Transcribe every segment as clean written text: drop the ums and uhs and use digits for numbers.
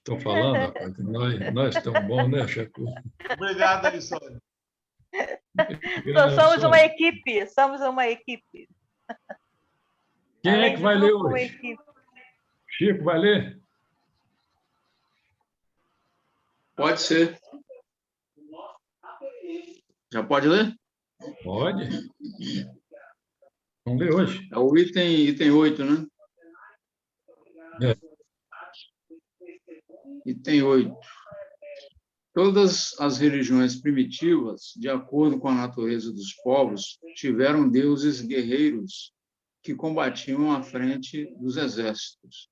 Estou falando, rapaz, que nós estamos bons, né, Chaco? Obrigado, Alissone. Somos uma equipe, somos uma equipe. Quem Além é que de vai ler grupo, uma hoje? equipe. Chico, vai ler? Pode ser. Já pode ler? Pode. Vamos ler hoje. É o item 8, né? É. Item 8. Todas as religiões primitivas, de acordo com a natureza dos povos, tiveram deuses guerreiros que combatiam à frente dos exércitos.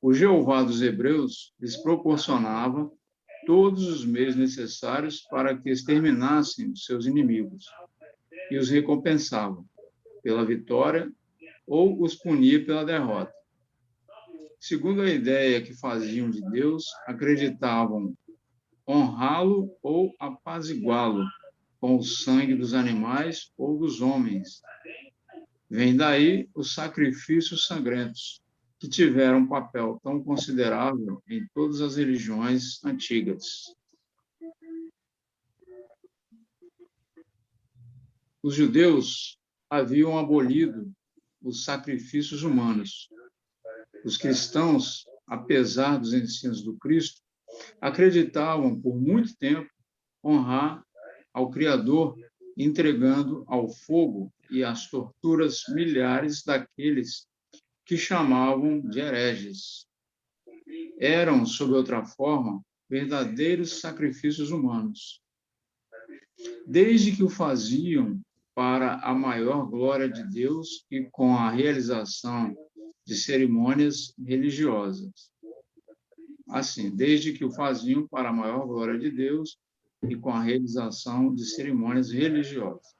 O Jeová dos Hebreus lhes proporcionava todos os meios necessários para que exterminassem os seus inimigos e os recompensava pela vitória ou os punia pela derrota. Segundo a ideia que faziam de Deus, acreditavam honrá-lo ou apaziguá-lo com o sangue dos animais ou dos homens. Vem daí os sacrifícios sangrentos, que tiveram um papel tão considerável em todas as religiões antigas. Os judeus haviam abolido os sacrifícios humanos. Os cristãos, apesar dos ensinos do Cristo, acreditavam por muito tempo honrar ao Criador, entregando ao fogo e às torturas milhares daqueles que chamavam de hereges. Eram, sob outra forma, verdadeiros sacrifícios humanos. Desde que o faziam para a maior glória de Deus e com a realização de cerimônias religiosas. Assim, desde que o faziam para a maior glória de Deus e com a realização de cerimônias religiosas.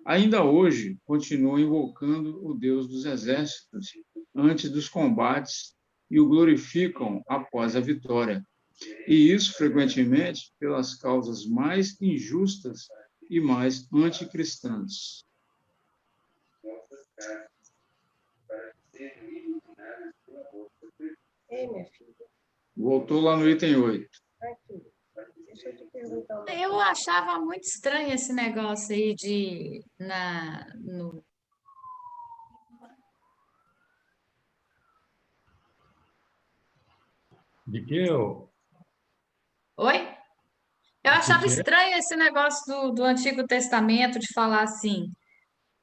Ainda hoje, continuam invocando o Deus dos exércitos antes dos combates e o glorificam após a vitória. E isso, frequentemente, pelas causas mais injustas e mais anticristãs. Ei, minha filha. Voltou lá no item 8. Aqui. Deixa eu te perguntar uma Eu achava muito estranho esse negócio aí De que eu... Oi? Eu achava que é? estranho esse negócio do Antigo Testamento de falar assim,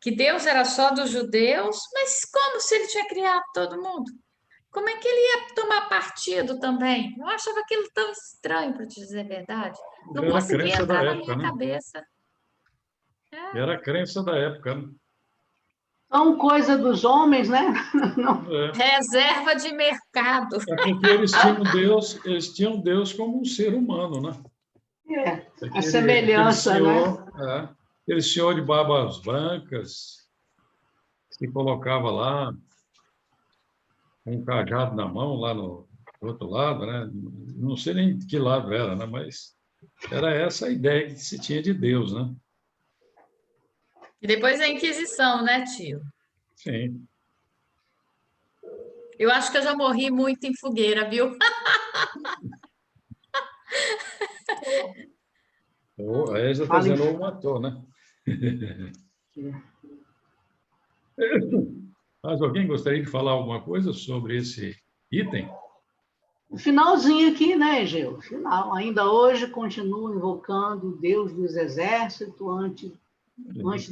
que Deus era só dos judeus, mas como se ele tinha criado todo mundo? Como é que ele ia tomar partido também? Eu achava aquilo tão estranho, para te dizer a verdade. Não Era a conseguia crença da entrar na época, minha né? cabeça. Era a crença da época, né? São coisa dos homens, né? Não. É. Reserva de mercado. É porque eles tinham Deus como um ser humano, né? A semelhança, aquele né? senhor, aquele senhor de barbas brancas, se colocava lá, com um cajado na mão, lá no outro lado, né? Não sei nem de que lado era, né? Mas era essa a ideia que se tinha de Deus, né? E depois a Inquisição, né, tio? Sim. Eu acho que eu já morri muito em fogueira, viu? Aí já está dizendo, ou matou, né? Mas alguém gostaria de falar alguma coisa sobre esse item? O finalzinho aqui, né, Egeu? Final. Ainda hoje continuo invocando o Deus dos exércitos antes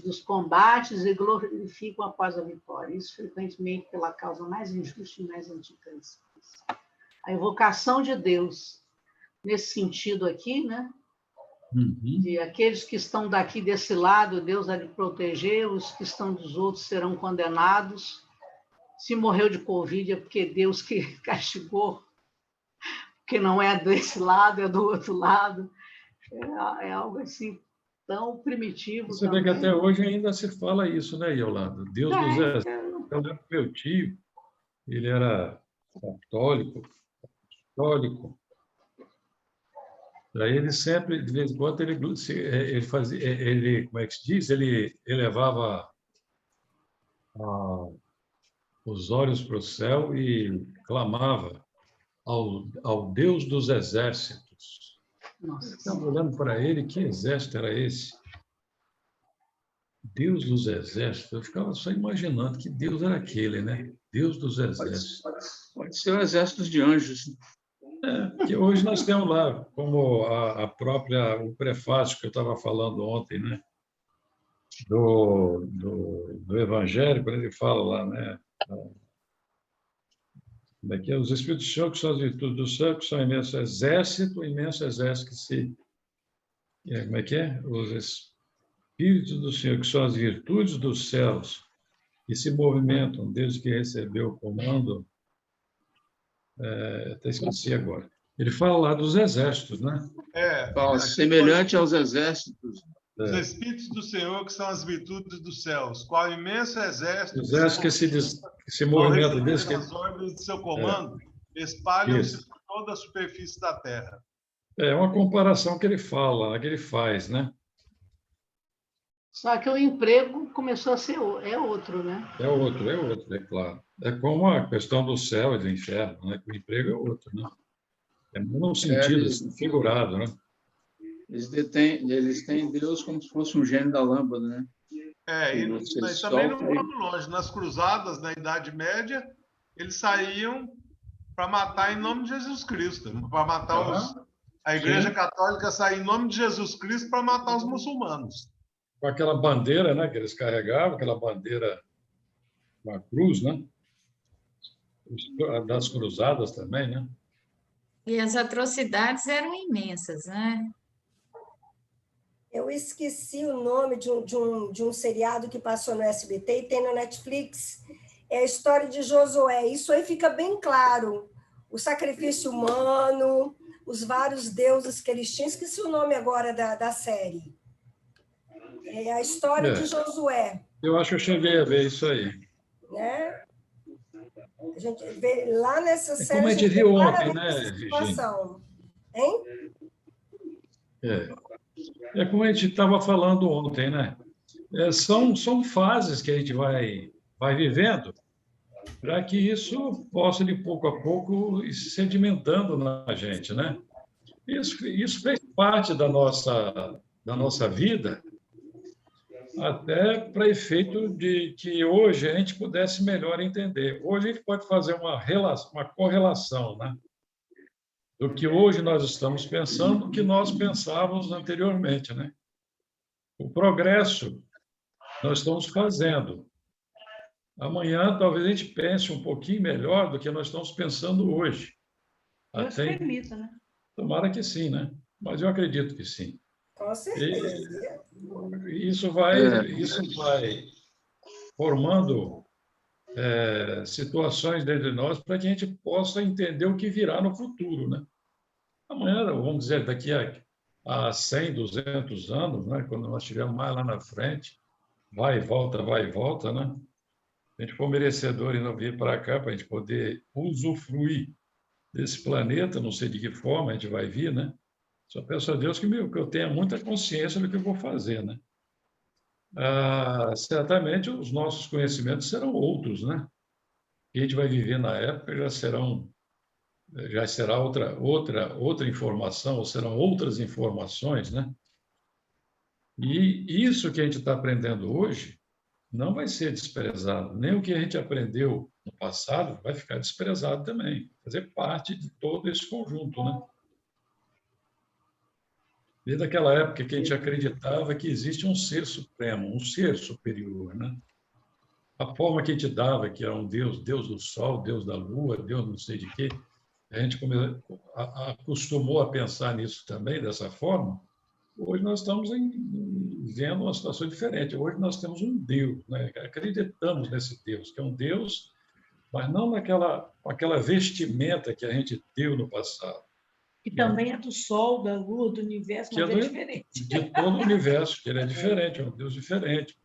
dos combates e glorificam após a vitória. Isso frequentemente pela causa mais injusta e mais anticristã. A invocação de Deus, nesse sentido aqui, né? De aqueles que estão daqui desse lado, Deus há de proteger, os que estão dos outros serão condenados. Se morreu de Covid é porque Deus que castigou, porque não é desse lado, é do outro lado. É algo assim tão primitivo. Você também. vê que até hoje ainda se fala isso, né, Yolanda? Deus dos exércitos. Eu lembro que meu tio, ele era católico. Daí ele sempre, de vez em quando, ele fazia, como é que se diz? Ele elevava os olhos para o céu e clamava ao Deus dos exércitos. Nossa, Eu estava olhando para ele, que exército era esse? Deus dos exércitos. Eu ficava só imaginando que Deus era aquele, né? Deus dos exércitos. Pode ser o exército de anjos. Que hoje nós temos lá, como o prefácio que eu estava falando ontem, né? Do Evangelho, quando ele fala lá, né? Como é que é? Os Espíritos do Senhor, que são as virtudes do céu, que são imenso exército que se... Como é que é? Os Espíritos do Senhor, que são as virtudes dos céus, que se movimentam desde que recebeu o comando... até esqueci agora. Ele fala lá dos exércitos, né? Fala, semelhante aos exércitos. Os Espíritos do Senhor, que são as virtudes dos céus. Qual imenso exército Exército que se movimenta desde que... as ordens de seu comando, espalham-se Isso. por toda a superfície da terra. É uma comparação que ele fala, que ele faz, né? só que o emprego começou a ser outro, né? É outro, é claro. É como a questão do céu e do inferno, né? O emprego é outro, né? É num sentido assim, figurado, né? Eles têm Deus como se fosse um gênio da lâmpada, né? Mas também não vamos longe. Nas cruzadas, na Idade Média, eles saíam para matar em nome de Jesus Cristo, para matar a Igreja Católica saía em nome de Jesus Cristo para matar os muçulmanos. Com aquela bandeira, né, que eles carregavam, aquela bandeira com a cruz, né? Das cruzadas também, né? E as atrocidades eram imensas, né? Eu esqueci o nome de um seriado que passou no SBT e tem no Netflix. É a história de Josué. Isso aí fica bem claro. O sacrifício humano, os vários deuses que eles tinham. Esqueci o nome agora da série. É a história de Josué. Eu acho que eu cheguei a ver isso aí. Né? A gente vê lá nessa série. Como a gente viu ontem, né, Virginia? Hein? É como a gente estava falando ontem, né? São fases que a gente vai vivendo para que isso possa, de pouco a pouco, ir se sedimentando na gente, né? Isso fez parte da nossa vida, até para efeito de que hoje a gente pudesse melhor entender. Hoje a gente pode fazer uma correlação, né? Do que hoje nós estamos pensando, do que nós pensávamos anteriormente, né? O progresso nós estamos fazendo. Amanhã, talvez a gente pense um pouquinho melhor do que nós estamos pensando hoje. Deus permita, né? Tomara que sim, né? Mas eu acredito que sim. Com certeza. Isso vai formando situações dentro de nós para que a gente possa entender o que virá no futuro, né? Amanhã, vamos dizer, daqui a 100, 200 anos, né? Quando nós estivermos mais lá na frente, vai e volta, né? A gente for merecedor e não vir para cá para a gente poder usufruir desse planeta, não sei de que forma a gente vai vir, né? Só peço a Deus que eu tenha muita consciência do que eu vou fazer, né? Certamente os nossos conhecimentos serão outros, né? Que a gente vai viver na época já será outra informação, ou serão outras informações, né? E isso que a gente está aprendendo hoje não vai ser desprezado. Nem o que a gente aprendeu no passado vai ficar desprezado também. Vai fazer parte de todo esse conjunto, né? Desde aquela época que a gente acreditava que existe um ser supremo, um ser superior, né? A forma que a gente dava, que era um Deus do sol, Deus da lua, Deus não sei de quê, a gente acostumou a pensar nisso também, dessa forma. Hoje nós estamos vendo uma situação diferente. Hoje nós temos um Deus, né? Acreditamos nesse Deus, que é um Deus, mas não com aquela vestimenta que a gente deu no passado. Que também é do Sol, da Lua, do universo, mas é diferente. De todo o universo, que ele é diferente, é um Deus diferente.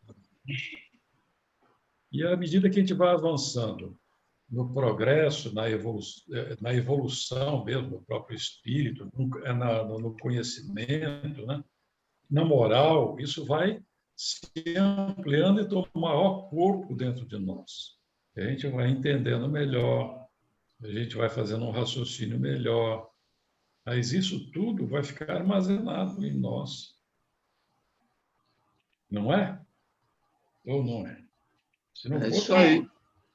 E à medida que a gente vai avançando no progresso, na evolução mesmo do próprio espírito, no conhecimento, né? Na moral, isso vai se ampliando e tomando maior corpo dentro de nós. A gente vai entendendo melhor a gente vai fazendo um raciocínio melhor. Mas isso tudo vai ficar armazenado em nós. Não é? Ou não é? Se não É for, isso aí.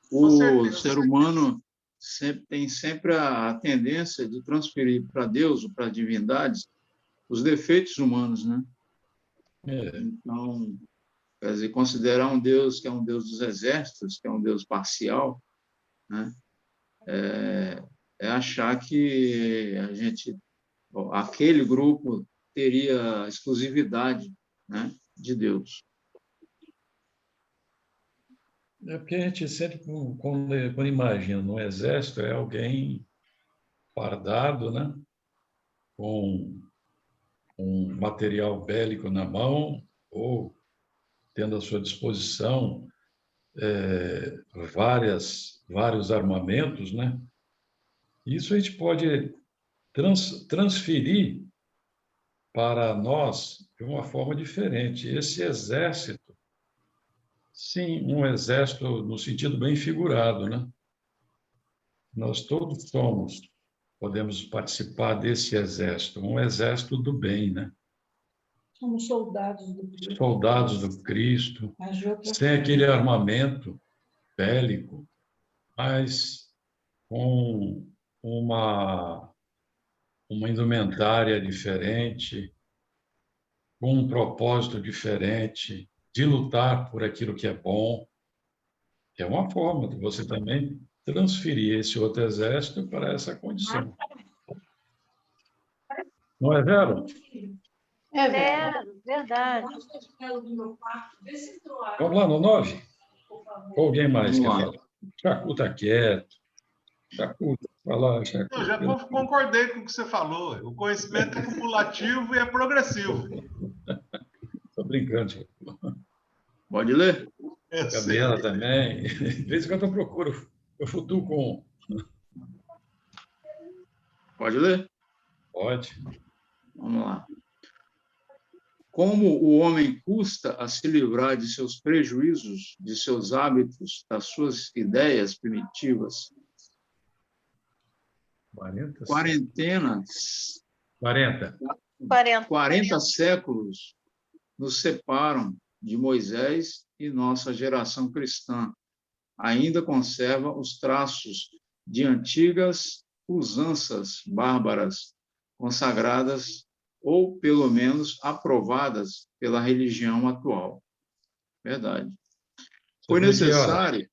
Com O certeza. ser humano tem sempre a tendência de transferir para Deus ou para divindades os defeitos humanos, né? Então, quer dizer, considerar um Deus que é um Deus dos exércitos, que é um Deus parcial, né? É achar que aquele grupo teria exclusividade, né, de Deus. É porque a gente sempre, quando imagina no exército, é alguém fardado, né? Com um material bélico na mão ou tendo à sua disposição vários armamentos, né? Isso a gente pode transferir para nós de uma forma diferente. Esse exército, sim, um exército no sentido bem figurado, né? Nós todos podemos participar desse exército, um exército do bem, né? Somos soldados do Cristo. Soldados do Cristo, sem aquele armamento bélico, mas com uma indumentária diferente, com um propósito diferente, de lutar por aquilo que é bom. É uma forma de você também transferir esse outro exército para essa condição. Não é, Vera? É verdade. Verdade. Vamos lá no 9? Ou alguém mais Vamos quer lá. falar? Chacu está quieto. Chacu, fala, Chacu. Eu já concordei com o que você falou. O conhecimento é cumulativo e é progressivo. Estou brincando, Chacu. Pode ler? Gabriela também. De vez em quando eu procuro, eu futuco com... Pode ler? Pode. Vamos lá. Como o homem custa a se livrar de seus prejuízos, de seus hábitos, das suas ideias primitivas. 40 séculos nos separam de Moisés e nossa geração cristã ainda conserva os traços de antigas usanças bárbaras consagradas ou, pelo menos, aprovadas pela religião atual. Verdade. Foi necessário...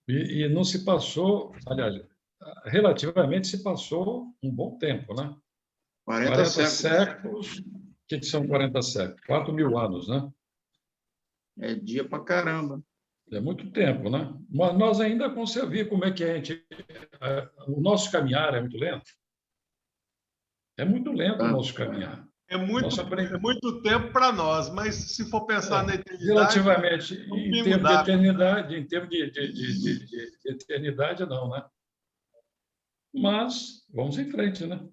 E não se passou, aliás, relativamente se passou um bom tempo, né? 40 séculos. O que são 40 séculos? 4.000 anos, né? É dia pra caramba. É muito tempo, né? Mas nós ainda conseguimos como é que a gente... O nosso caminhar é muito lento. É muito lento o nosso caminhar. É muito tempo para nós, mas se for pensar na eternidade... Relativamente, em termos de eternidade, de eternidade, não, né? Mas vamos em frente, né?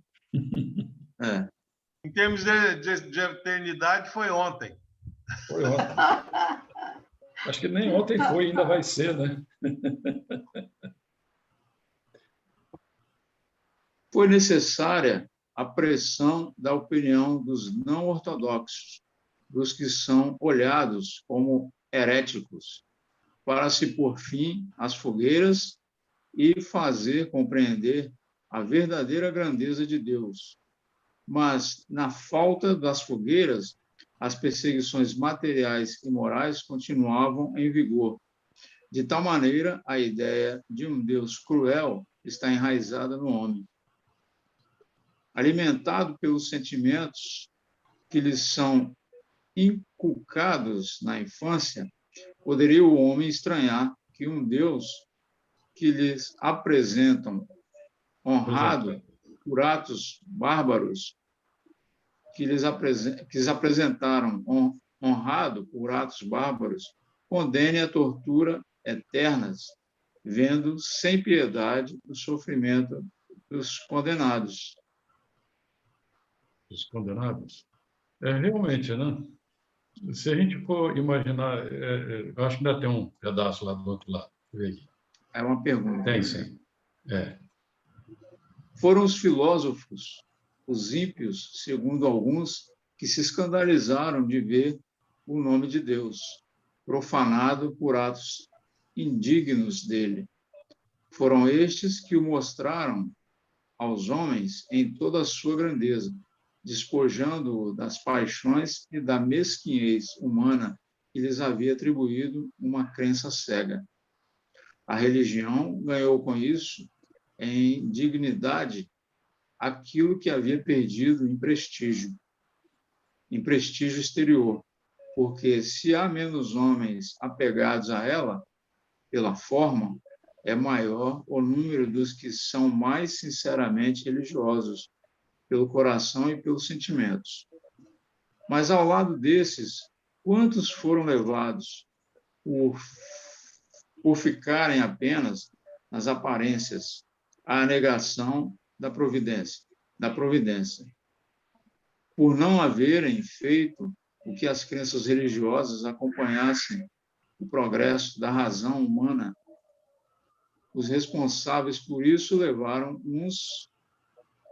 Em termos de eternidade, foi ontem. Foi ontem. Acho que nem ontem foi, ainda vai ser, né? Foi necessária a pressão da opinião dos não ortodoxos, dos que são olhados como heréticos, para se pôr fim às fogueiras e fazer compreender a verdadeira grandeza de Deus. Mas, na falta das fogueiras, as perseguições materiais e morais continuavam em vigor. De tal maneira, a ideia de um Deus cruel está enraizada no homem. Alimentado pelos sentimentos que lhes são inculcados na infância, poderia o homem estranhar que um Deus que lhes apresentam honrado por atos bárbaros, que lhes apresentaram honrado por atos bárbaros, condene a tortura eternas, vendo sem piedade o sofrimento dos condenados. Os condenados? Realmente, né? Se a gente for imaginar, eu acho que ainda tem um pedaço lá do outro lado. É uma pergunta. Tem, sim. Foram os filósofos, os ímpios, segundo alguns, que se escandalizaram de ver o nome de Deus profanado por atos indignos dele. Foram estes que o mostraram aos homens em toda a sua grandeza, despojando-o das paixões e da mesquinhez humana que lhes havia atribuído uma crença cega. A religião ganhou com isso, em dignidade, aquilo que havia perdido em prestígio exterior, porque se há menos homens apegados a ela, pela forma, é maior o número dos que são mais sinceramente religiosos, pelo coração e pelos sentimentos. Mas, ao lado desses, quantos foram levados por ficarem apenas nas aparências, à negação da providência, por não haverem feito o que as crenças religiosas acompanhassem o progresso da razão humana. Os responsáveis por isso levaram uns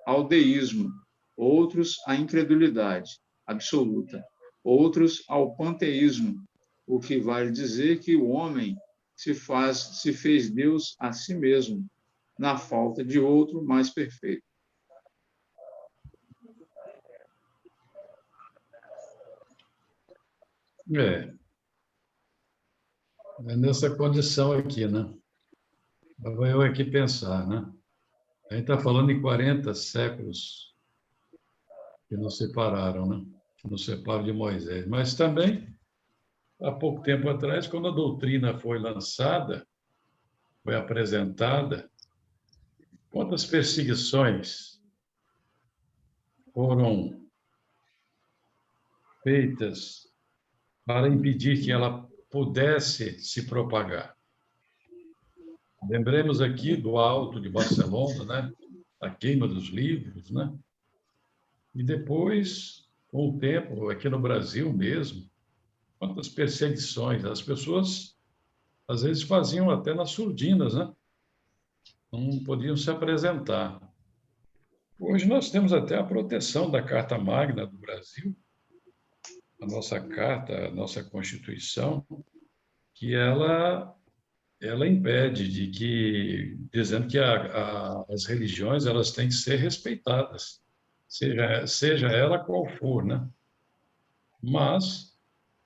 ao deísmo, outros à incredulidade absoluta, outros ao panteísmo, o que vale dizer que o homem se fez Deus a si mesmo, na falta de outro mais perfeito. É nessa condição aqui, né? Vou eu aqui pensar, né? A gente está falando em 40 séculos que nos separaram, né? Que nos separam de Moisés. Mas também, há pouco tempo atrás, quando a doutrina foi lançada, foi apresentada, quantas perseguições foram feitas para impedir que ela pudesse se propagar. Lembremos aqui do Alto de Barcelona, né? A queima dos livros, né? E depois, com o tempo, aqui no Brasil mesmo, quantas perseguições. As pessoas, às vezes, faziam até nas surdinas, né? Não podiam se apresentar. Hoje nós temos até a proteção da Carta Magna do Brasil, a nossa Carta, a nossa Constituição, que ela impede dizendo que as religiões elas têm que ser respeitadas, seja ela qual for, né? Mas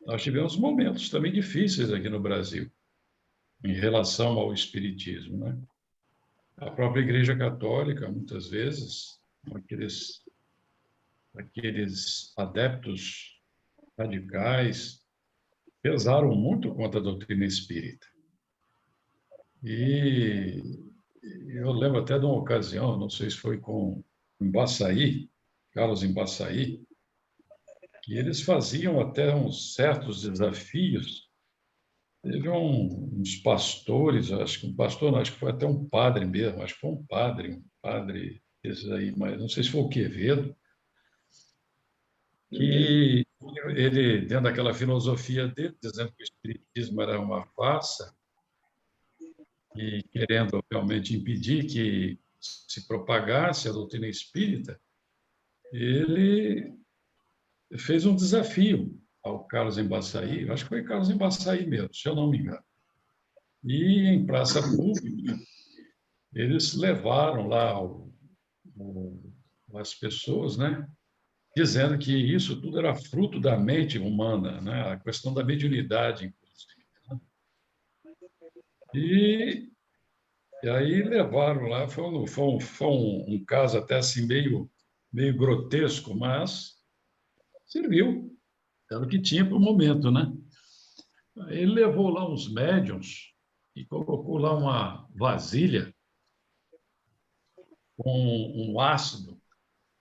nós tivemos momentos também difíceis aqui no Brasil, em relação ao espiritismo, né? A própria Igreja Católica, muitas vezes, aqueles adeptos radicais, pesaram muito contra a doutrina espírita. E eu lembro até de uma ocasião, não sei se foi com Embaçaí, Carlos Embaçaí, que eles faziam até uns certos desafios. Teve uns pastores, acho que acho que foi até um padre mesmo, acho que foi um padre desses aí, mas não sei se foi o Quevedo, que ele, dentro daquela filosofia dele, dizendo que o espiritismo era uma farsa, e querendo realmente impedir que se propagasse a doutrina espírita, ele fez um desafio ao Carlos Embaçaí, acho que foi Carlos Embaçaí mesmo, se eu não me engano. E em praça pública, eles levaram lá as pessoas, né, dizendo que isso tudo era fruto da mente humana, né, a questão da mediunidade, inclusive. Né? E aí levaram lá, foi um caso até assim meio grotesco, mas serviu, era o que tinha para o momento, né? Ele levou lá uns médiuns e colocou lá uma vasilha com um ácido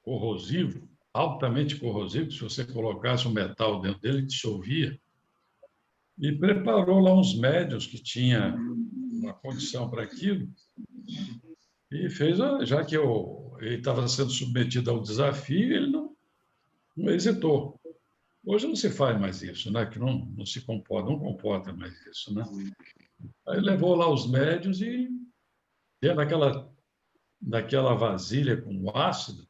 corrosivo, altamente corrosivo, que se você colocasse um metal dentro dele, dissolvia, e preparou lá uns médiuns que tinha uma condição para aquilo, e fez, já que ele estava sendo submetido ao desafio, ele não hesitou. Hoje não se faz mais isso, né? Que não se comporta, não comporta mais isso, né? Aí levou lá os médiuns e, dentro daquela daquela vasilha com ácido,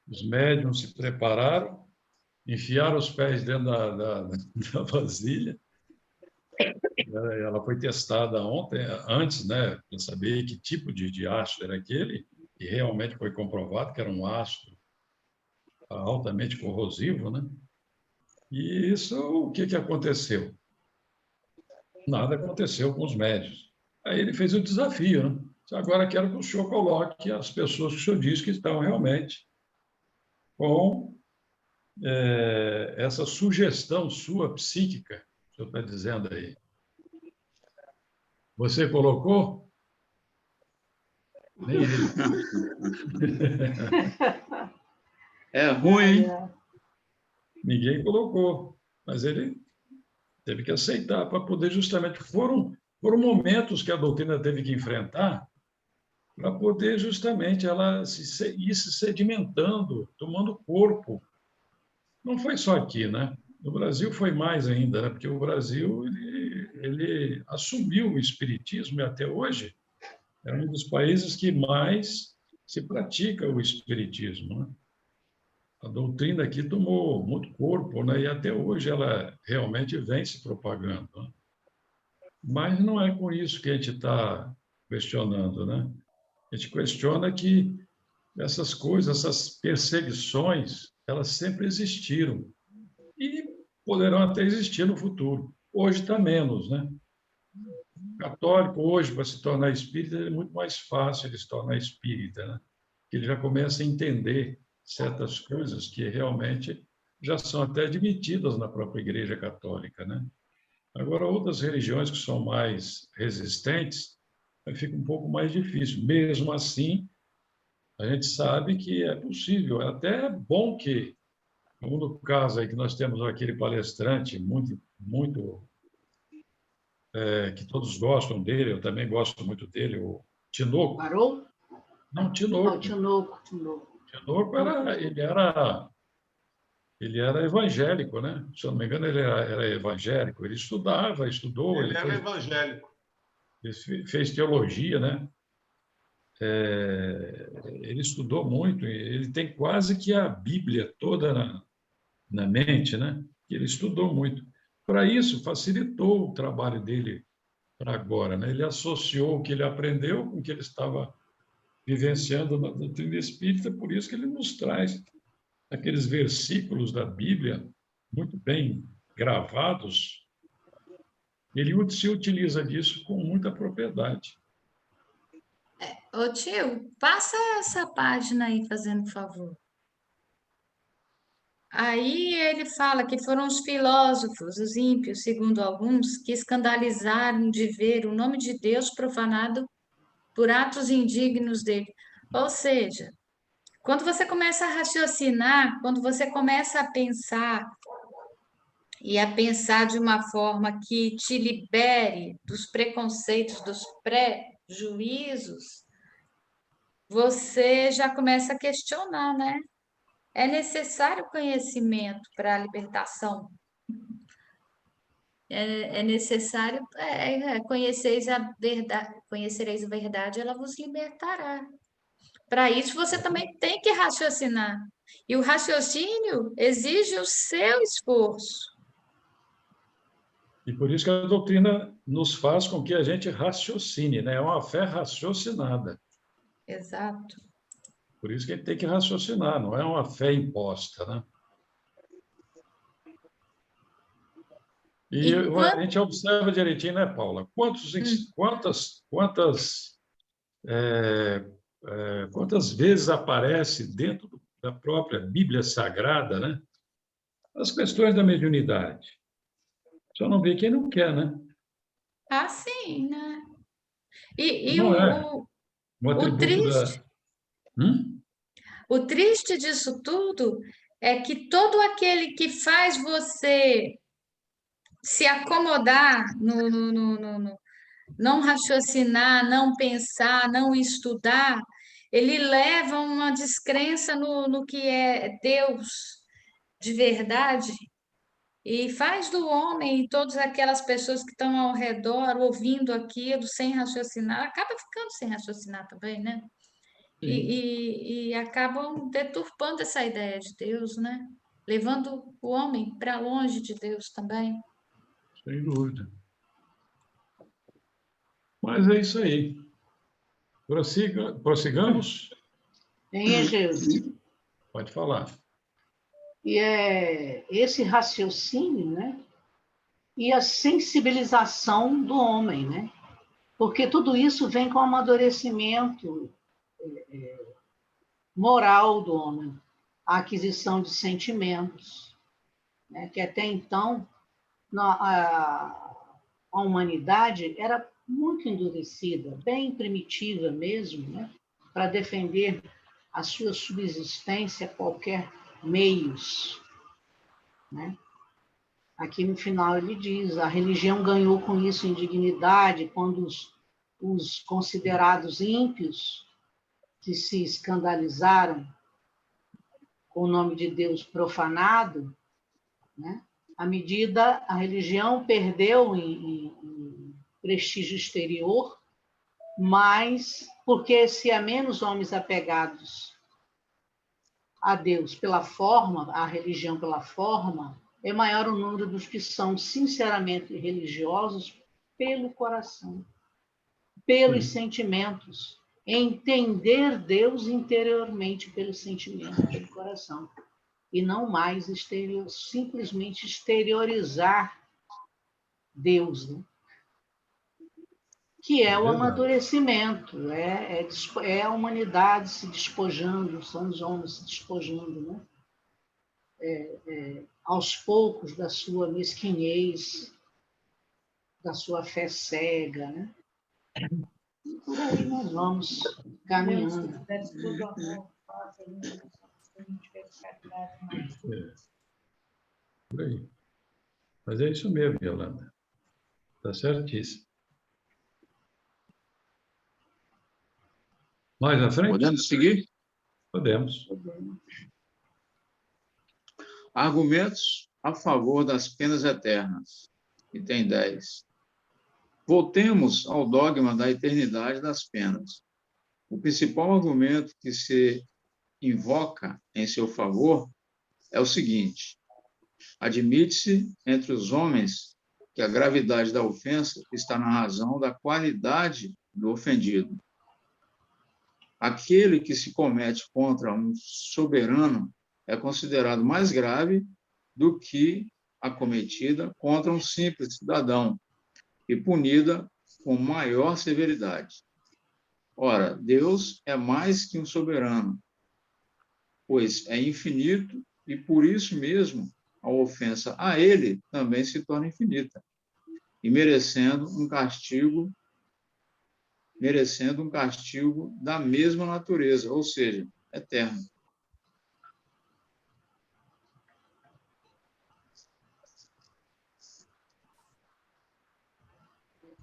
os médiums se prepararam, enfiaram os pés dentro da vasilha. Ela foi testada ontem, antes, né, para saber que tipo de ácido era aquele, e realmente foi comprovado que era um ácido altamente corrosivo, né? E isso, o que aconteceu? Nada aconteceu com os médios. Aí ele fez o desafio, né? Agora quero que o senhor coloque as pessoas que o senhor diz que estão realmente com essa sugestão sua psíquica, que o senhor está dizendo aí. Você colocou? Nem ele. É ruim, hein? Ninguém colocou, mas ele teve que aceitar para poder justamente... Foram momentos que a doutrina teve que enfrentar para poder justamente ela ir se sedimentando, tomando corpo. Não foi só aqui, né? No Brasil foi mais ainda, né? Porque o Brasil ele assumiu o espiritismo e até hoje é um dos países que mais se pratica o espiritismo, né? A doutrina aqui tomou muito corpo, né? E até hoje ela realmente vem se propagando, né? Mas não é com isso que a gente está questionando, né? A gente questiona que essas coisas, essas perseguições, elas sempre existiram e poderão até existir no futuro. Hoje está menos, né? O católico hoje, para se tornar espírita, é muito mais fácil ele se tornar espírita, né? Porque ele já começa a entender certas coisas que realmente já são até admitidas na própria Igreja Católica, né? Agora, outras religiões que são mais resistentes, aí fica um pouco mais difícil. Mesmo assim, a gente sabe que é possível. É até bom que, como no caso aí que nós temos aquele palestrante muito que todos gostam dele, eu também gosto muito dele, o Tinoco. Parou? Não, Tinoco. Tinoco. Tinoco ele era evangélico, né? Se eu não me engano, ele era evangélico. Ele estudou. Ele era evangélico. Ele fez teologia, né? Ele estudou muito. Ele tem quase que a Bíblia toda na mente, né? Ele estudou muito. Para isso, facilitou o trabalho dele para agora, né? Ele associou o que ele aprendeu com o que ele estava vivenciando na doutrina espírita, por isso que ele nos traz aqueles versículos da Bíblia muito bem gravados. Ele se utiliza disso com muita propriedade. Ô tio, passa essa página aí, fazendo favor. Aí ele fala que foram os filósofos, os ímpios, segundo alguns, que escandalizaram de ver o nome de Deus profanado por atos indignos dele. Ou seja, quando você começa a raciocinar, quando você começa a pensar e a pensar de uma forma que te libere dos preconceitos, dos pré-juízos, você já começa a questionar, né? É necessário conhecimento para a libertação. É necessário conhecereis a verdade, ela vos libertará. Para isso, você também tem que raciocinar. E o raciocínio exige o seu esforço. E por isso que a doutrina nos faz com que a gente raciocine, né? É uma fé raciocinada. Exato. Por isso que a gente tem que raciocinar, não é uma fé imposta, né? E a gente observa direitinho, né, Paula? Quantas vezes aparece dentro da própria Bíblia Sagrada, né? As questões da mediunidade. Só não vê quem não quer, né? Ah, sim, né? E não é um o atributo triste, o triste disso tudo é que todo aquele que faz você se acomodar não raciocinar, não pensar, não estudar, ele leva uma descrença no que é Deus de verdade e faz do homem e todas aquelas pessoas que estão ao redor ouvindo aquilo sem raciocinar, acaba ficando sem raciocinar também, né? e acabam deturpando essa ideia de Deus, né? Levando o homem para longe de Deus também. Sem dúvida. Mas é isso aí. Prossigamos? Hein, Egeudo? Pode falar. E é esse raciocínio, né? E a sensibilização do homem, né? Porque tudo isso vem com o amadurecimento moral do homem, a aquisição de sentimentos, né? Que até então a humanidade era muito endurecida, bem primitiva mesmo, né? Para defender a sua subsistência a qualquer meios, né? Aqui no final ele diz, a religião ganhou com isso indignidade quando os considerados ímpios que se escandalizaram com o nome de Deus profanado, né? À medida a religião perdeu em prestígio exterior, mas porque se há menos homens apegados a Deus pela forma, a religião pela forma, é maior o número dos que são sinceramente religiosos pelo coração, pelos sentimentos, entender Deus interiormente pelos sentimentos, pelo coração, e não mais simplesmente exteriorizar Deus, né? Que é o amadurecimento, é a humanidade se despojando, são os homens se despojando, né? Aos poucos da sua mesquinhez, da sua fé cega, né? E por aí nós vamos caminhando. Por aí. Mas é isso mesmo, Yolanda. Está certíssimo. Mais à frente? Podemos seguir? Podemos. Argumentos a favor das penas eternas. Item 10. Voltemos ao dogma da eternidade das penas. O principal argumento que se invoca em seu favor é o seguinte: admite-se entre os homens que a gravidade da ofensa está na razão da qualidade do ofendido. Aquele que se comete contra um soberano é considerado mais grave do que a cometida contra um simples cidadão e punida com maior severidade. Ora, Deus é mais que um soberano, pois é infinito e por isso mesmo a ofensa a ele também se torna infinita e merecendo um castigo da mesma natureza, ou seja, eterno.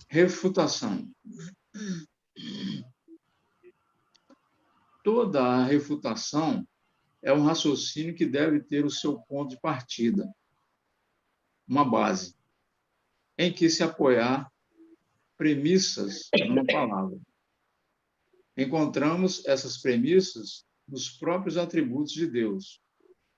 Refutação. Toda a refutação é um raciocínio que deve ter o seu ponto de partida, uma base, em que se apoiar premissas numa palavra. Encontramos essas premissas nos próprios atributos de Deus.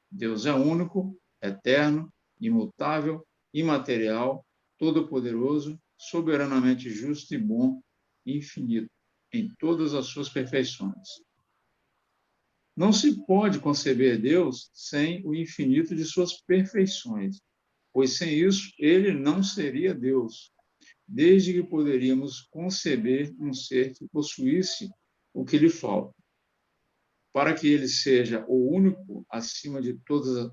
Deus é único, eterno, imutável, imaterial, todo-poderoso, soberanamente justo e bom, infinito, em todas as suas perfeições. Não se pode conceber Deus sem o infinito de suas perfeições, pois sem isso ele não seria Deus, desde que poderíamos conceber um ser que possuísse o que lhe falta. Para que ele seja o único acima de todos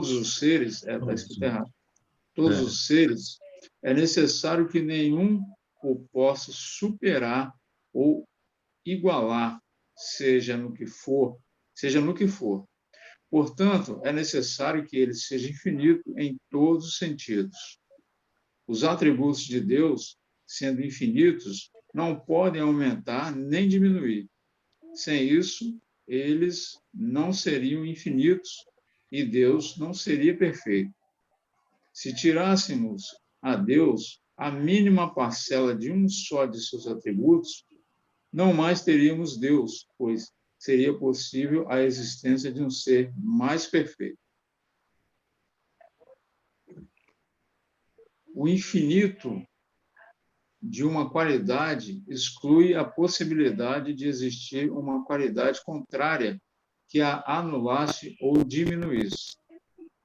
os seres, está escrito errado, todos os seres, é necessário que nenhum o possa superar ou igualar, seja no que for. Portanto, é necessário que ele seja infinito em todos os sentidos. Os atributos de Deus, sendo infinitos, não podem aumentar nem diminuir. Sem isso, eles não seriam infinitos e Deus não seria perfeito. Se tirássemos a Deus a mínima parcela de um só de seus atributos, não mais teríamos Deus, pois seria possível a existência de um ser mais perfeito. O infinito de uma qualidade exclui a possibilidade de existir uma qualidade contrária que a anulasse ou diminuísse.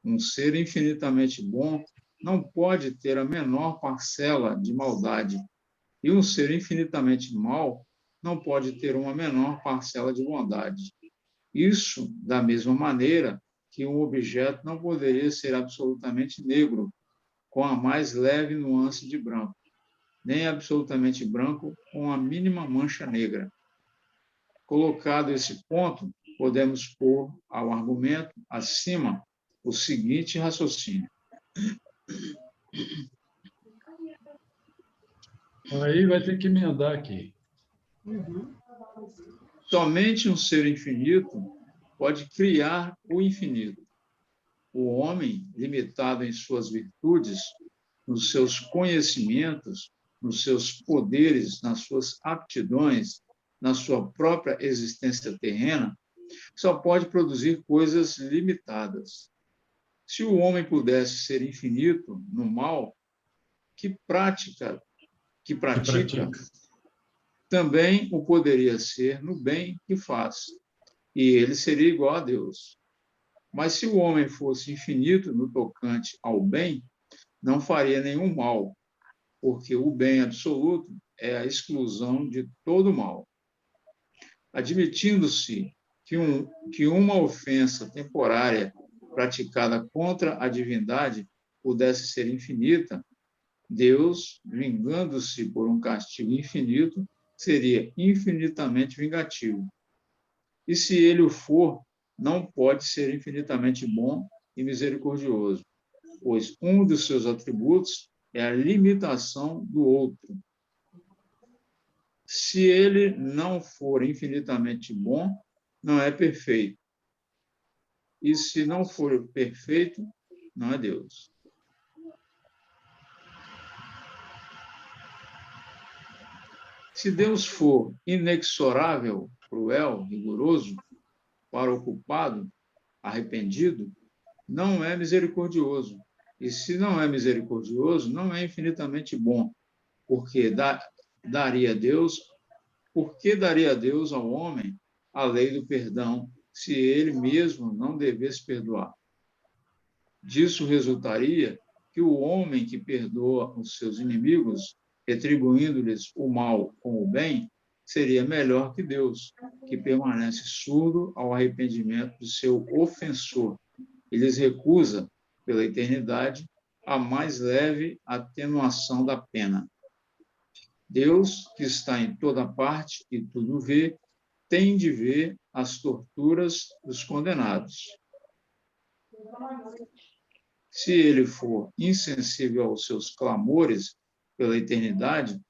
Um ser infinitamente bom não pode ter a menor parcela de maldade, e um ser infinitamente mau não pode ter uma menor parcela de bondade. Isso, da mesma maneira que um objeto não poderia ser absolutamente negro, com a mais leve nuance de branco, nem absolutamente branco com a mínima mancha negra. Colocado esse ponto, podemos pôr ao argumento acima o seguinte raciocínio. Aí vai ter que emendar aqui. Somente um ser infinito pode criar o infinito. O homem, limitado em suas virtudes, nos seus conhecimentos, nos seus poderes, nas suas aptidões, na sua própria existência terrena, só pode produzir coisas limitadas. Se o homem pudesse ser infinito no mal que pratica, também o poderia ser no bem que faz, e ele seria igual a Deus. Mas se o homem fosse infinito no tocante ao bem, não faria nenhum mal, porque o bem absoluto é a exclusão de todo mal. Admitindo-se que uma ofensa temporária praticada contra a divindade pudesse ser infinita, Deus, vingando-se por um castigo infinito, seria infinitamente vingativo. E se ele o for, não pode ser infinitamente bom e misericordioso, pois um dos seus atributos é a limitação do outro. Se ele não for infinitamente bom, não é perfeito. E se não for perfeito, não é Deus. Se Deus for inexorável, cruel, rigoroso, para o culpado, arrependido, não é misericordioso. E se não é misericordioso, não é infinitamente bom, porque daria a Deus ao homem a lei do perdão, se ele mesmo não devesse perdoar? Disso resultaria que o homem que perdoa os seus inimigos, retribuindo-lhes o mal com o bem, seria melhor que Deus, que permanece surdo ao arrependimento do seu ofensor e lhes recusa, pela eternidade, a mais leve atenuação da pena. Deus, que está em toda parte e tudo vê, tem de ver as torturas dos condenados. Se ele for insensível aos seus clamores pela eternidade,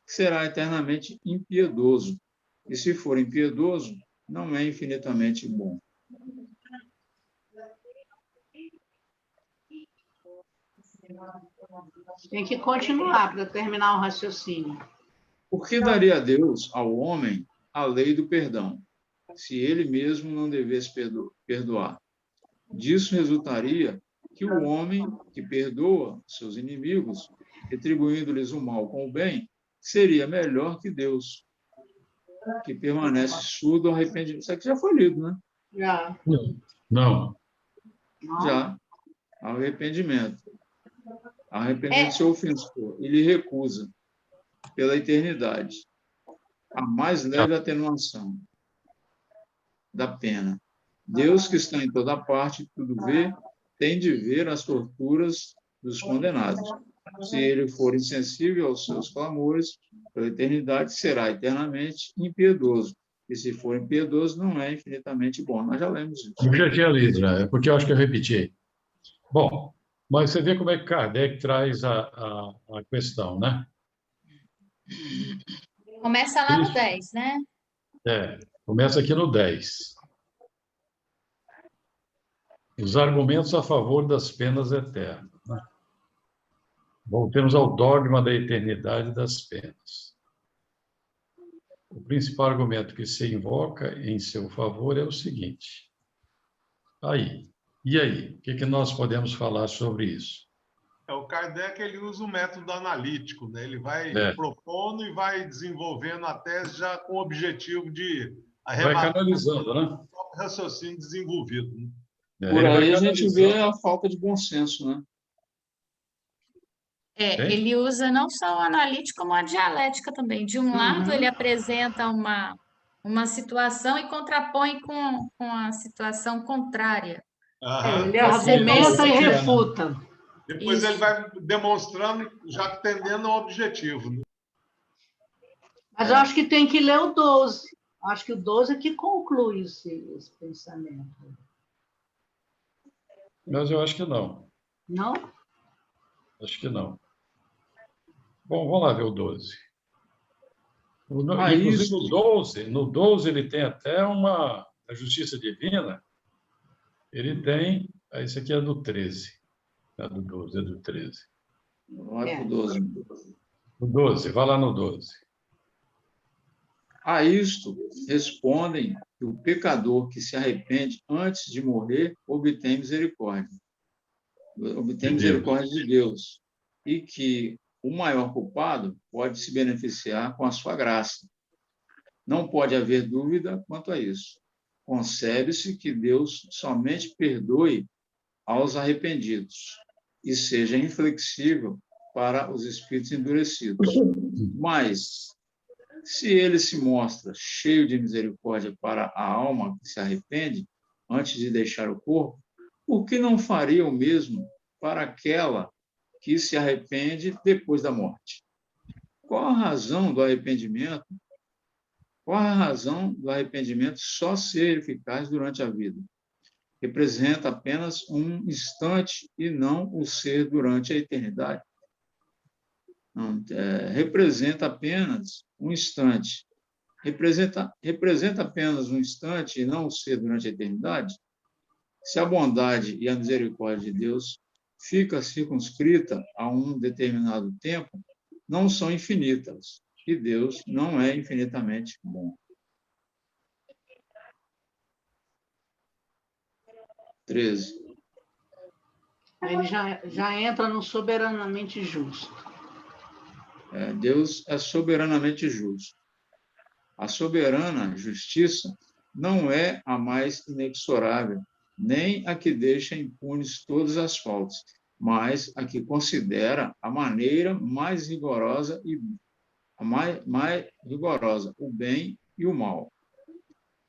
será eternamente impiedoso. E se for impiedoso, não é infinitamente bom. Tem que continuar para terminar o raciocínio. Por que daria a Deus ao homem a lei do perdão, se ele mesmo não devesse perdoar? Disso resultaria que o homem que perdoa seus inimigos, retribuindo-lhes o mal com o bem, seria melhor que Deus, que permanece surdo ao arrependimento. Isso aqui já foi lido, né? Já. Não. Já. Ao arrependimento. Arrependimento do seu ofensor. Ele recusa, pela eternidade, a mais leve atenuação da pena. Deus, que está em toda parte, tudo vê, tem de ver as torturas dos condenados. Se ele for insensível aos seus clamores, pela eternidade, será eternamente impiedoso. E se for impiedoso, não é infinitamente bom. Nós já lemos isso. Eu já tinha lido, já, é porque eu acho que eu repeti. Bom, mas você vê como é que Kardec traz a questão, né? Começa lá no 10, né? Começa aqui no 10. Os argumentos a favor das penas eternas. Né? Voltemos ao dogma da eternidade das penas. O principal argumento que se invoca em seu favor é o seguinte. E aí? O que nós podemos falar sobre isso? O Kardec ele usa o método analítico, né? Ele vai propondo e vai desenvolvendo a tese já com o objetivo de arrematar vai canalizando, né? O raciocínio desenvolvido. Né? Por aí a gente vê a falta de bom senso, né? Ele usa não só o analítico, como a dialética também. De um lado, ele apresenta uma situação e contrapõe com a situação contrária. Ele argumenta e refuta. Depois ele vai demonstrando, já tendendo ao objetivo. Né? Mas eu acho que tem que ler o 12. Acho que o 12 é que conclui esse pensamento. Mas eu acho que não. Não? Acho que não. Bom, vamos lá ver o 12. Inclusive, no 12 ele tem até a justiça divina. Ele tem... Esse aqui é do 13. Não é do 12, é do 13. Vai para o 12. O 12, vai lá no 12. A isto respondem que o pecador que se arrepende antes de morrer obtém misericórdia. Obtém misericórdia de Deus. E que o maior culpado pode se beneficiar com a sua graça. Não pode haver dúvida quanto a isso. Concebe-se que Deus somente perdoe aos arrependidos e seja inflexível para os espíritos endurecidos. Mas, se ele se mostra cheio de misericórdia para a alma que se arrepende antes de deixar o corpo, por que não faria o mesmo para aquela que se arrepende depois da morte? Qual a razão do arrependimento? Qual a razão do arrependimento só ser eficaz durante a vida? Representa apenas um instante e não o ser durante a eternidade. Não, representa apenas um instante. Representa apenas um instante e não o ser durante a eternidade? Se a bondade e a misericórdia de Deus fica circunscrita a um determinado tempo, não são infinitas, e Deus não é infinitamente bom. 13. Ele já entra no soberanamente justo. Deus é soberanamente justo. A soberana justiça não é a mais inexorável, nem a que deixa impunes todas as faltas, mas a que considera a maneira mais rigorosa mais rigorosa o bem e o mal,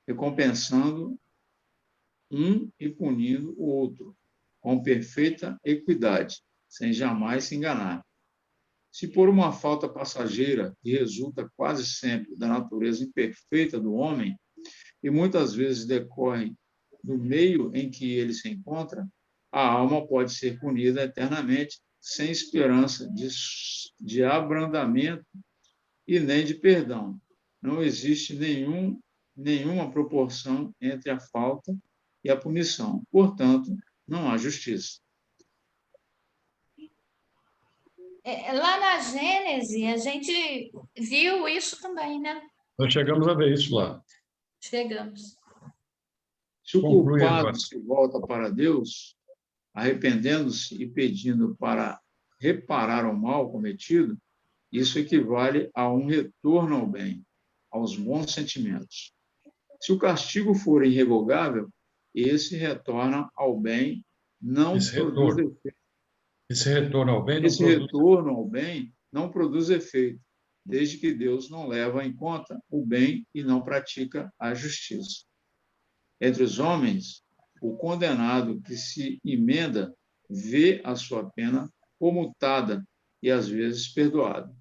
recompensando um e punindo o outro, com perfeita equidade, sem jamais se enganar. Se por uma falta passageira, que resulta quase sempre da natureza imperfeita do homem, e muitas vezes decorre do meio em que ele se encontra, a alma pode ser punida eternamente, sem esperança de abrandamento e nem de perdão. Não existe nenhuma proporção entre a falta e a punição. Portanto, não há justiça. Lá na Gênese, a gente viu isso também, né? Nós chegamos a ver isso lá. Chegamos. Se o culpado se volta para Deus, arrependendo-se e pedindo para reparar o mal cometido, isso equivale a um retorno ao bem, aos bons sentimentos. Se o castigo for irrevogável, esse retorna ao bem, não produz efeito. Esse retorno ao bem não produz efeito, desde que Deus não leva em conta o bem e não pratica a justiça. Entre os homens, o condenado que se emenda vê a sua pena comutada e, às vezes, perdoada.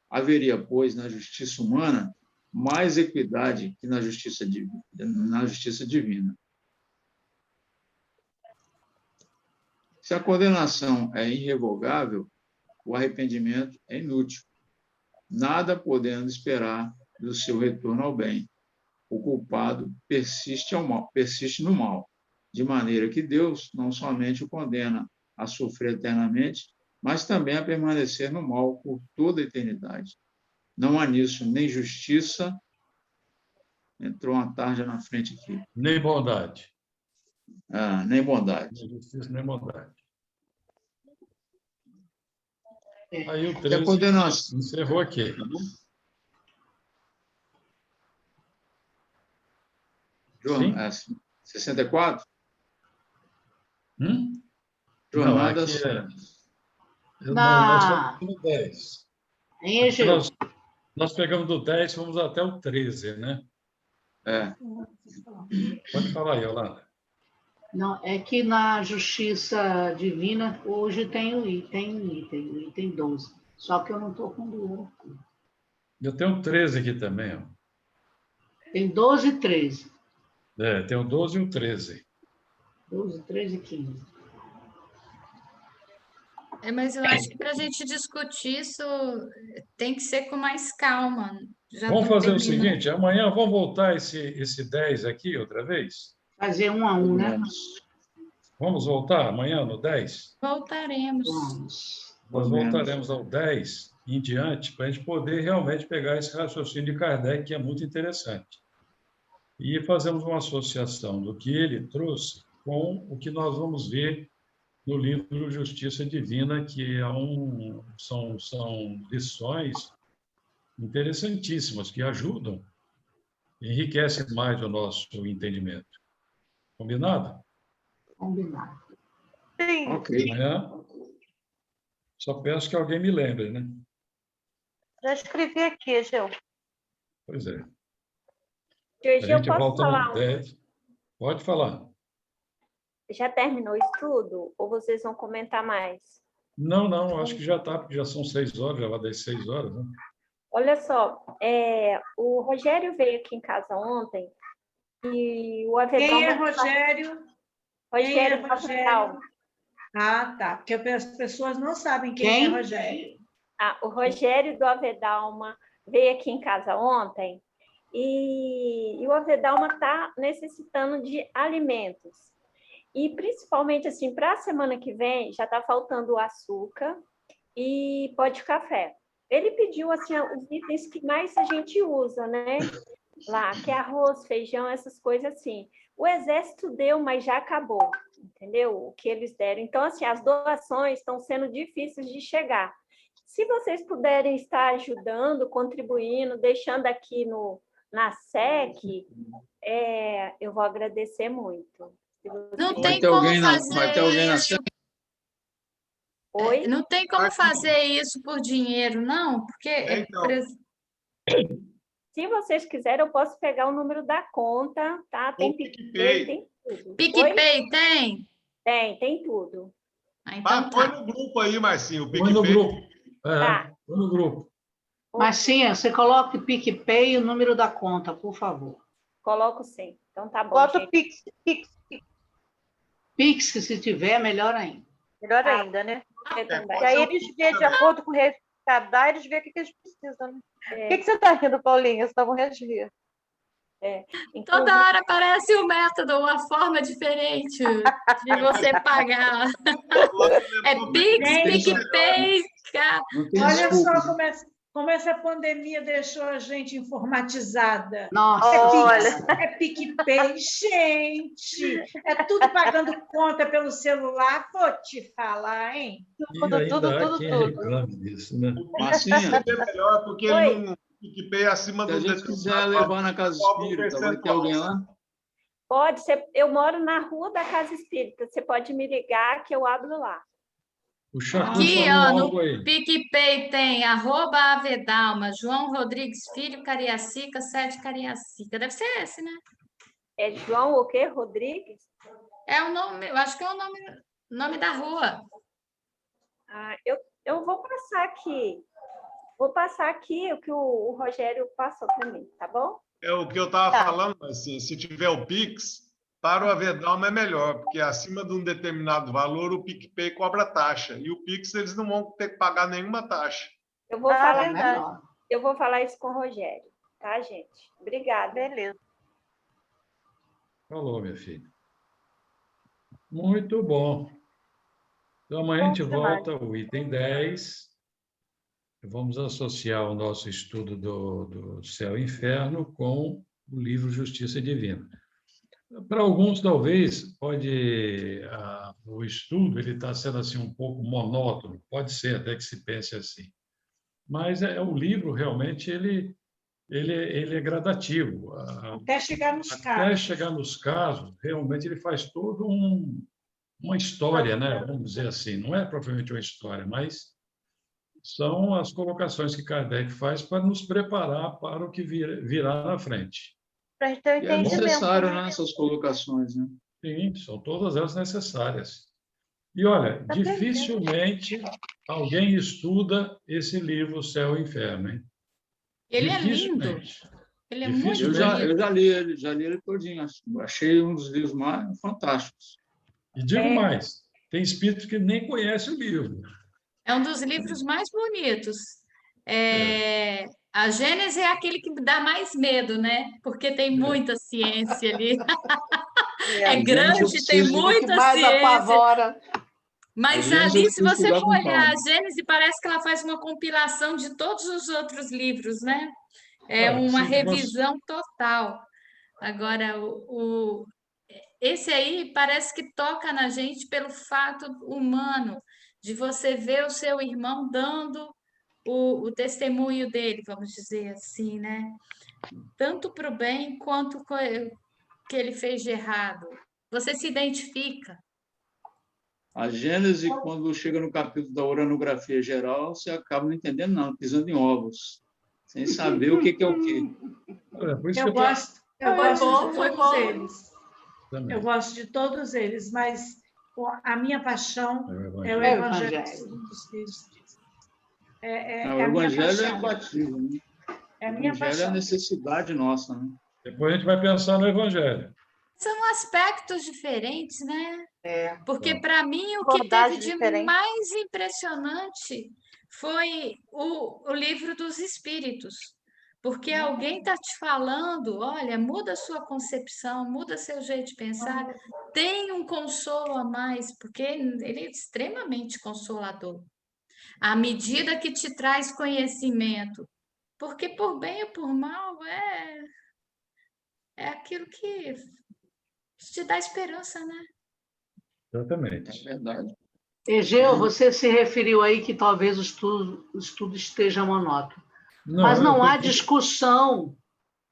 Haveria, pois, na justiça humana, mais equidade que na justiça divina. Se a condenação é irrevogável, o arrependimento é inútil, nada podendo esperar do seu retorno ao bem. O culpado persiste no mal, de maneira que Deus não somente o condena a sofrer eternamente, mas também a permanecer no mal por toda a eternidade. Não há nisso nem justiça, entrou uma tarja na frente aqui, Nem bondade. nem bondade. Nem justiça, nem bondade. É. Aí o E a 13 condenação. encerrou aqui. Sim. 64? Não, Jornadas. aqui nós estamos no 10. Hein, Gil? Nós pegamos do 10, fomos até o 13, né? Pode falar aí, Yolanda. Não, é que na justiça divina, hoje tem o item 12. Só que eu não estou com o aqui. Eu tenho o 13 aqui também. Ó. Tem 12 e 13. Tem o 12 e o 13. 12, 13 e 15. Mas eu acho que para a gente discutir isso tem que ser com mais calma. Vamos fazer o seguinte, amanhã vamos voltar esse 10 aqui outra vez? Fazer 1 a 1, né? Vamos voltar amanhã no 10? Voltaremos. Nós voltaremos ao 10 em diante para a gente poder realmente pegar esse raciocínio de Kardec, que é muito interessante. E fazemos uma associação do que ele trouxe com o que nós vamos ver no livro Justiça Divina, que são lições interessantíssimas, que ajudam, enriquecem mais o nosso entendimento. Combinado? Combinado. Sim. Ok. Amanhã, só peço que alguém me lembre, né? Já escrevi aqui, Gil. Pois é. Gil, A gente posso volta falar? no 10. Pode falar. Já terminou o estudo? Ou vocês vão comentar mais? Não, acho que já está, porque já são 6 horas, já vai dar 6 horas, né? Olha só, o Rogério veio aqui em casa ontem e o Avedão... Quem é Rogério? Rogério Pascal. Ah, tá. Porque as pessoas não sabem quem é Rogério. O Rogério do Avedalma veio aqui em casa ontem e o Avedalma está necessitando de alimentos. E, principalmente, assim, para a semana que vem, já está faltando açúcar e pó de café. Ele pediu, assim, os itens que mais a gente usa, né? Lá, que é arroz, feijão, essas coisas assim. O Exército deu, mas já acabou, entendeu? O que eles deram. Então, assim, as doações estão sendo difíceis de chegar. Se vocês puderem estar ajudando, contribuindo, deixando aqui na SEC, eu vou agradecer muito. Não tem como fazer isso. Oi? Não tem como fazer isso por dinheiro, não, porque... Se vocês quiserem, eu posso pegar o número da conta, tá? Tem PicPay, tem tudo. PicPay tem? Tem tudo. Então põe no grupo aí, Marcinho, o PicPay. Põe no grupo. Põe no grupo. Marcinha, você coloca o PicPay e o número da conta, por favor. Coloco sim. Então tá bom. Bota o Pix. Pix, que se tiver, melhor ainda. Melhor ainda, né? E aí eles vêem de acordo com o cada, eles vêem o que eles precisam. Né? O que você está rindo, Paulinha? Você está morrendo de rir. Toda hora aparece um método, uma forma diferente de você pagar. É Pix, PicPay, cara. Olha só como essa pandemia deixou a gente informatizada. Nossa! É PicPay, gente! É tudo pagando conta pelo celular, vou te falar, hein? Tudo. Reclame disso, né? Marcinha, é melhor, porque ele não... PicPay acima do... Se a gente quiser levar na Casa Espírita, vai ter alguém lá? Pode ser. Eu moro na rua da Casa Espírita. Você pode me ligar que eu abro lá. Aqui, ó, no PicPay tem @Avedalma, João Rodrigues Filho, Cariacica, Sede Cariacica. Deve ser esse, né? É João o quê? Rodrigues? É o nome, eu acho que é o nome da rua. Eu vou passar aqui. Vou passar aqui o que o Rogério passou para mim, tá bom? É o que eu estava falando, assim, se tiver o Pix, para o Avedalma é melhor, porque acima de um determinado valor, o PicPay cobra taxa. E o Pix, eles não vão ter que pagar nenhuma taxa. Eu vou falar isso com o Rogério, tá, gente? Obrigada. Beleza. Falou, minha filha. Muito bom. Então, amanhã a gente Bom demais. volta ao item 10. Vamos associar o nosso estudo do céu e inferno com o livro Justiça Divina. Para alguns, talvez, o estudo ele está sendo assim um pouco monótono, pode ser até que se pense assim. Mas o livro, realmente, ele é gradativo. Até chegar nos Até casos. chegar nos casos, realmente ele faz toda uma história, né? Vamos dizer assim. Não é propriamente uma história, mas são as colocações que Kardec faz para nos preparar para o que virá na frente. Para a gente ter um E é entendimento. necessário, Né? né, essas colocações, né? Sim, são todas elas necessárias. E, olha, Tá dificilmente alguém estuda esse livro, O Céu e o Inferno, hein? Ele é lindo. Dificilmente. Ele é muito Eu bonito. já li ele todinho. Achei um dos livros mais fantásticos. E digo mais, tem espírito que nem conhece o livro. É um dos livros mais bonitos. A Gênese é aquele que dá mais medo, né? Porque tem muita ciência ali. É grande, tem muita mais ciência. apavora. Mas A Gênese ali, eu se fui você estudar for com olhar a calma. Gênese, parece que ela faz uma compilação de todos os outros livros, né? É uma Sim, revisão total. Agora, esse aí parece que toca na gente pelo fato humano de você ver o seu irmão dando o testemunho dele, vamos dizer assim, né? Tanto para o bem quanto que ele fez de errado. Você se identifica. A Gênese, quando chega no capítulo da oranografia geral, você acaba não entendendo nada, pisando em ovos, sem saber o que é o quê. Por isso Eu que gosto de Foi todos bom. eles. também. Eu gosto de todos eles, mas a minha paixão é o É o Evangelho Evangelho. segundo o Espírito. O É a minha Evangelho é paixão. imbatível, né? É a O minha Evangelho é a paixão. necessidade nossa, né? Depois a gente vai pensar no Evangelho. São aspectos diferentes, né? É. Porque, para mim, o que Abordagem teve de diferente. mais impressionante foi o livro dos Espíritos. Porque alguém está te falando, olha, muda a sua concepção, muda seu jeito de pensar, tem um consolo a mais, porque ele é extremamente consolador. À medida que te traz conhecimento, porque por bem ou por mal é aquilo que te dá esperança, né? Exatamente. É verdade. Egeu, você se referiu aí que talvez o estudo esteja monótono. Mas não há discussão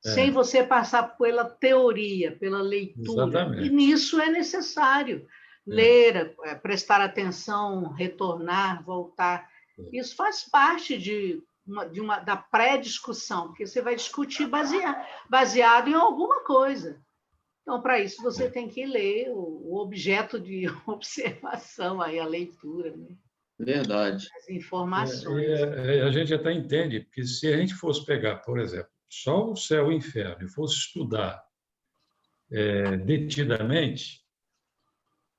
sem você passar pela teoria, pela leitura. Exatamente. E nisso é necessário ler, prestar atenção, retornar, voltar. Isso faz parte da pré-discussão, porque você vai discutir baseado em alguma coisa. Então, para isso, você tem que ler o objeto de observação, aí, a leitura, né? Verdade. As informações. A gente até entende que se a gente fosse pegar, por exemplo, só o céu e o inferno e fosse estudar detidamente,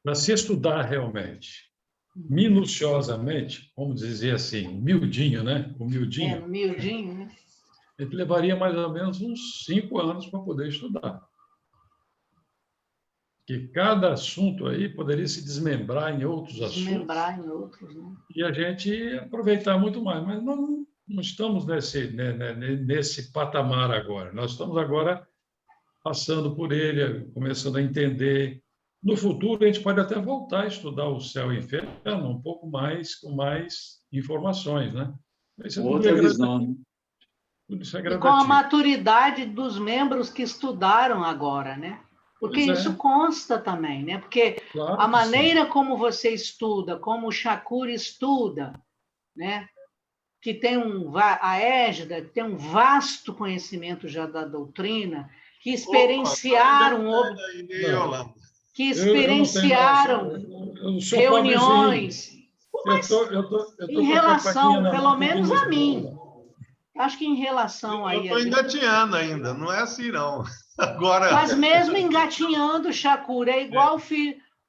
para se estudar realmente, minuciosamente, vamos dizer assim, miudinho, né? O miudinho. Miudinho, né? Ele levaria mais ou menos uns 5 anos para poder estudar. Que cada assunto aí poderia se desmembrar em outros assuntos. Desmembrar em outros, né? E a gente aproveitar muito mais. Mas não estamos nesse patamar agora. Nós estamos agora passando por ele, começando a entender. No futuro, a gente pode até voltar a estudar o céu e o inferno um pouco mais, com mais informações, né? Outra visão, né? Tudo isso é E gradativo. com a maturidade dos membros que estudaram agora, né? Porque isso consta também, né? Porque a maneira como você estuda, como o Chakura estuda, né? Que tem a Égida tem um vasto conhecimento já da doutrina, que experienciaram reuniões. Em relação, pelo menos a mim. Acho que em relação a... Eu estou engatinhando ainda, não é assim, não. Agora... Mas mesmo engatinhando, Chakura, é igual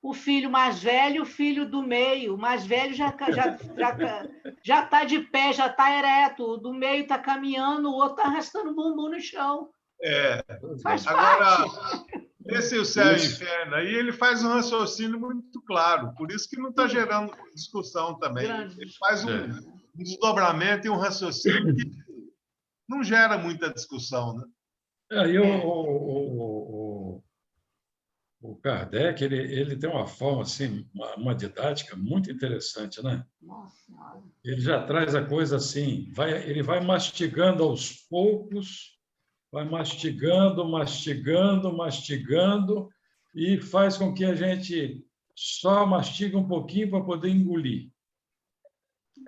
o filho mais velho, o filho do meio. O mais velho já está de pé, já está ereto. O do meio está caminhando, o outro está arrastando o bumbum no chão. Faz parte. Esse é o céu e o inferno. Aí ele faz um raciocínio muito claro, por isso que não está gerando discussão também. Ele faz um desdobramento e um raciocínio que não gera muita discussão, né? Aí o Kardec, ele tem uma forma, assim, uma didática muito interessante, né? Nossa Senhora. Ele já traz a coisa assim, ele vai mastigando aos poucos, vai mastigando, mastigando, mastigando, e faz com que a gente só mastiga um pouquinho para poder engolir.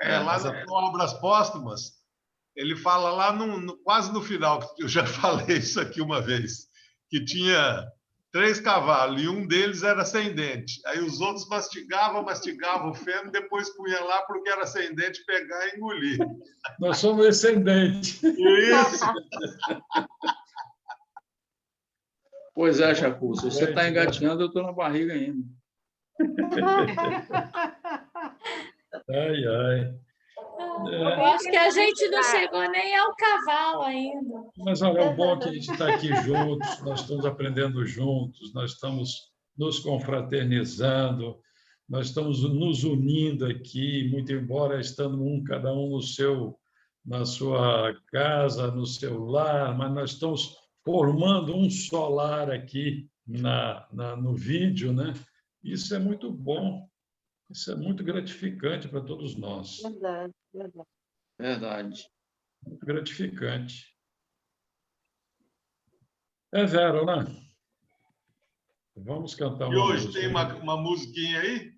Lá no Obras Póstumas, ele fala lá quase no final, que eu já falei isso aqui uma vez, que tinha 3 cavalos e um deles era sem dente. Aí os outros mastigavam o feno, depois punha lá porque era sem dente, pegar e engolir. Nós somos descendentes. Isso! Pois é, Chacu, se você está engatinhando, eu estou na barriga ainda. Ai, ai. Eu acho que a gente não chegou nem ao cavalo ainda. Mas olha, o bom é que a gente está aqui juntos, nós estamos aprendendo juntos, nós estamos nos confraternizando, nós estamos nos unindo aqui, muito embora estando cada um na sua casa, no seu lar, mas nós estamos formando um só lar aqui no vídeo, né? Isso é muito bom, isso é muito gratificante para todos nós. Verdade, verdade. Verdade. Muito gratificante. É Vera, né? Vamos cantar uma música. E hoje música. tem uma musiquinha aí?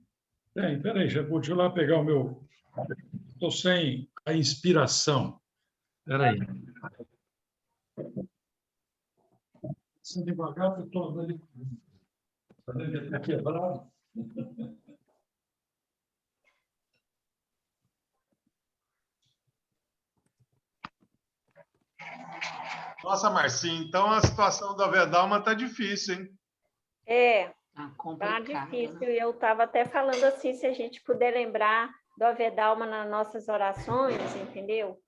Tem, peraí, já vou lá pegar o meu... Estou sem a inspiração. Peraí. Se devagar, eu estou ali. Está quebrado. Nossa, Marcinho, então a situação da Vedalma está difícil, hein? Tá difícil. Eu estava até falando assim, se a gente puder lembrar do Avedalma nas nossas orações, entendeu?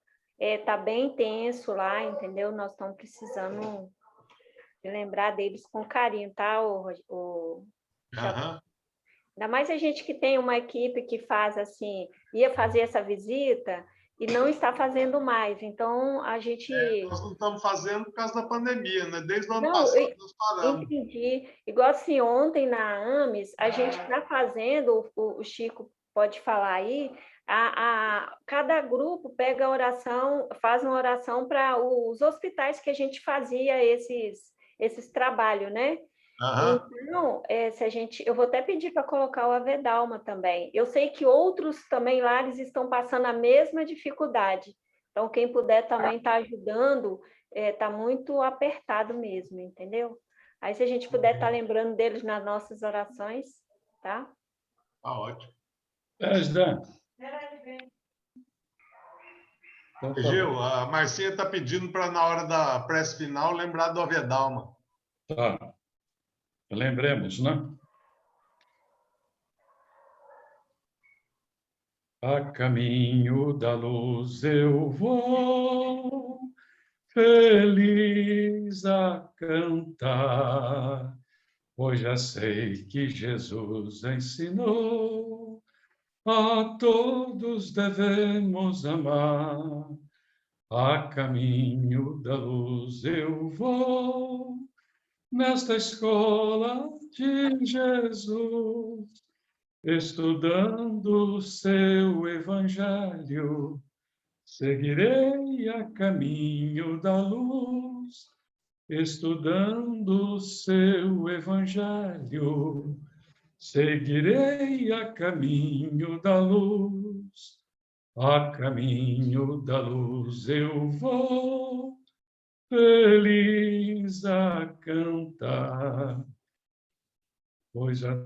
Tá bem tenso lá, entendeu? Nós estamos precisando de lembrar deles com carinho, tá? Ainda mais a gente que tem uma equipe que faz assim, ia fazer essa visita e não está fazendo mais. Então, a gente... nós não estamos fazendo por causa da pandemia, né? Desde o ano passado nós paramos. Entendi. Igual assim, ontem na AMES, a gente está fazendo, o Chico pode falar aí, cada grupo pega a oração, faz uma oração para os hospitais que a gente fazia esses trabalhos, né? Então, eu vou até pedir para colocar o Avedalma também. Eu sei que outros também lares estão passando a mesma dificuldade. Então, quem puder também está ajudando, está muito apertado mesmo, entendeu? Aí, se a gente puder estar lembrando deles nas nossas orações, tá? Ótimo. Esdã. Gil, a Marcinha está pedindo para, na hora da prece final, lembrar do Avedalma. Tá. Lembremos, né? A caminho da luz eu vou, feliz a cantar, pois já sei que Jesus ensinou, a todos devemos amar. A caminho da luz eu vou, nesta escola de Jesus, estudando o seu evangelho, seguirei a caminho da luz, estudando o seu evangelho, seguirei a caminho da luz, a caminho da luz eu vou, feliz a cantar, pois já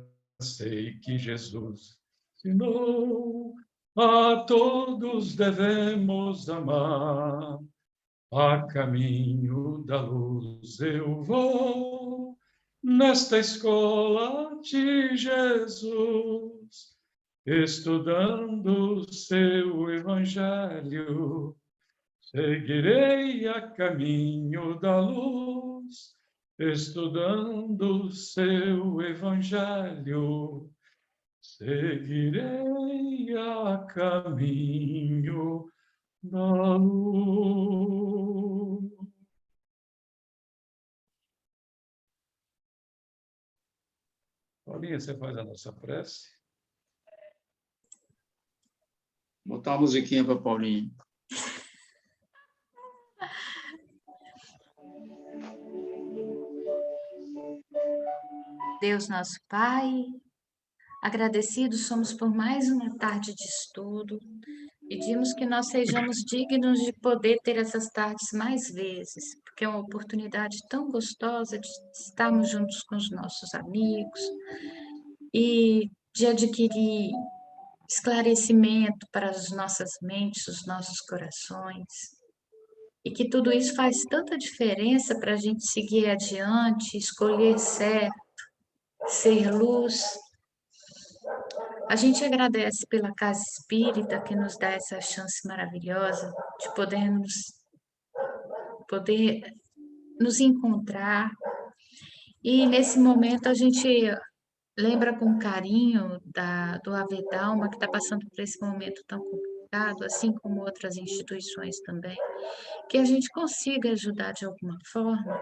sei que Jesus ensinou, a todos devemos amar. A caminho da luz eu vou, nesta escola de Jesus, estudando o seu evangelho, seguirei a caminho da luz, estudando seu evangelho, seguirei a caminho da luz. Paulinha, você faz a nossa prece? Vou botar uma musiquinha para Paulinha. Deus nosso Pai, agradecidos somos por mais uma tarde de estudo. Pedimos que nós sejamos dignos de poder ter essas tardes mais vezes, porque é uma oportunidade tão gostosa de estarmos juntos com os nossos amigos e de adquirir esclarecimento para as nossas mentes, os nossos corações. E que tudo isso faz tanta diferença para a gente seguir adiante, escolher certo, ser luz. A gente agradece pela Casa Espírita que nos dá essa chance maravilhosa de poder nos encontrar. E nesse momento a gente lembra com carinho do Avedalma, que está passando por esse momento tão complicado, assim como outras instituições também, que a gente consiga ajudar de alguma forma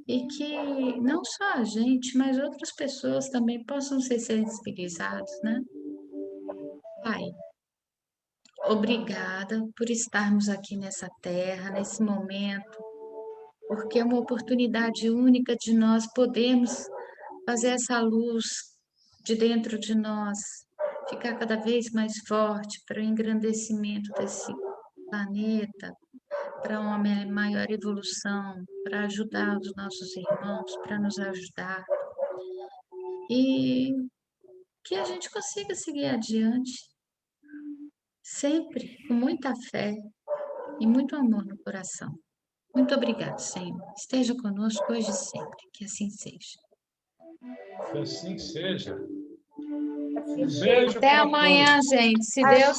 e que não só a gente, mas outras pessoas também possam ser sensibilizados, né? Pai, obrigada por estarmos aqui nessa terra, nesse momento, porque é uma oportunidade única de nós podermos fazer essa luz de dentro de nós ficar cada vez mais forte para o engrandecimento desse planeta, para uma maior evolução, para ajudar os nossos irmãos, para nos ajudar. E que a gente consiga seguir adiante, sempre com muita fé e muito amor no coração. Muito obrigada, Senhor. Esteja conosco hoje e sempre. Que assim seja. Que assim seja. Assim Beijo Até para amanhã, todos. gente. Se Deus